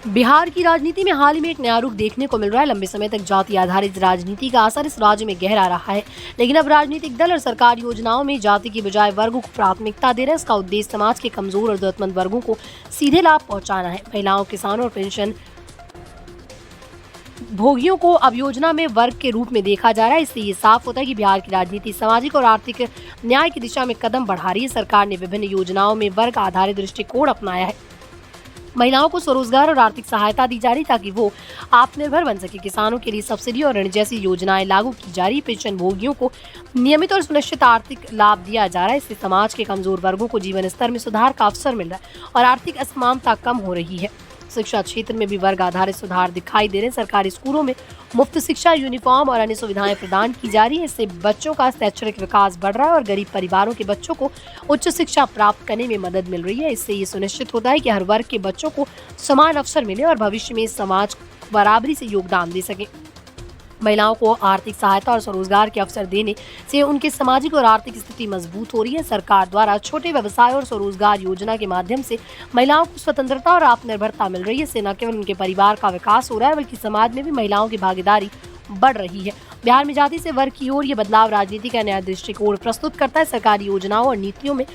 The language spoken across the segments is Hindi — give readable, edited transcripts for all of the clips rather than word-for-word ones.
बिहार की राजनीति में हाल ही में एक नया रुख देखने को मिल रहा है। लंबे समय तक जाति आधारित राजनीति का असर इस राज्य में गहरा रहा है, लेकिन अब राजनीतिक दल और सरकार योजनाओं में जाति की बजाय वर्गों को प्राथमिकता दे रहे हैं। इसका उद्देश्य समाज के कमजोर और जरूरतमंद वर्गों को सीधे लाभ पहुंचाना है। महिलाओं, किसानों और पेंशन भोगियों को अब योजना में वर्ग के रूप में देखा जा रहा है। इससे ये साफ होता है कि बिहार की राजनीति सामाजिक और आर्थिक न्याय की दिशा में कदम बढ़ा रही है। सरकार ने विभिन्न योजनाओं में वर्ग आधारित दृष्टिकोण अपनाया है। महिलाओं को स्वरोजगार और आर्थिक सहायता दी जा रही ताकि वो आत्मनिर्भर बन सके। किसानों के लिए सब्सिडी और ऋण जैसी योजनाएं लागू की जा रही। पेंशन भोगियों को नियमित और सुनिश्चित आर्थिक लाभ दिया जा रहा है। इससे समाज के कमजोर वर्गों को जीवन स्तर में सुधार का अवसर मिल रहा है और आर्थिक असमानता कम हो रही है। शिक्षा क्षेत्र में भी वर्ग आधारित सुधार दिखाई दे रहे हैं। सरकारी स्कूलों में मुफ्त शिक्षा, यूनिफॉर्म और अन्य सुविधाएं प्रदान की जा रही है। इससे बच्चों का शैक्षणिक विकास बढ़ रहा है और गरीब परिवारों के बच्चों को उच्च शिक्षा प्राप्त करने में मदद मिल रही है। इससे ये सुनिश्चित होता है कि हर वर्ग के बच्चों को समान अवसर मिले और भविष्य में समाज बराबरी से योगदान दे सके। महिलाओं को आर्थिक सहायता और स्वरोजगार के अवसर देने से उनकी सामाजिक और आर्थिक स्थिति मजबूत हो रही है। सरकार द्वारा छोटे व्यवसाय और स्वरोजगार योजना के माध्यम से महिलाओं को स्वतंत्रता और आत्मनिर्भरता मिल रही है। इससे न केवल उनके परिवार का विकास हो रहा है, बल्कि समाज में भी महिलाओं की भागीदारी बढ़ रही है। बिहार में जाति से वर्ग की ओर ये बदलाव राजनीति का नया दृष्टिकोण प्रस्तुत करता है। सरकारी योजनाओं और नीतियों में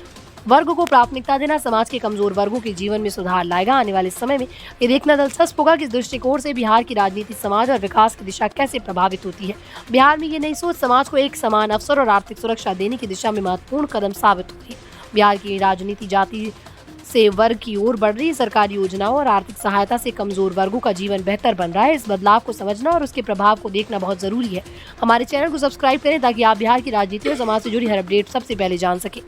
वर्ग को प्राथमिकता देना समाज के कमजोर वर्गों के जीवन में सुधार लाएगा। आने वाले समय में ये देखना दिलचस्प होगा कि इस दृष्टिकोण से बिहार की राजनीति समाज और विकास की दिशा कैसे प्रभावित होती है। बिहार में ये नई सोच समाज को एक समान अवसर और आर्थिक सुरक्षा देने की दिशा में महत्वपूर्ण कदम साबित होगी। बिहार की राजनीति जाति से वर्ग की ओर बढ़ रही है। सरकारी योजनाओं और आर्थिक सहायता से कमजोर वर्गों का जीवन बेहतर बन रहा है। इस बदलाव को समझना और उसके प्रभाव को देखना बहुत जरूरी है। हमारे चैनल को सब्सक्राइब करें ताकि आप बिहार की राजनीति और समाज से जुड़ी हर अपडेट सबसे पहले जान सकें।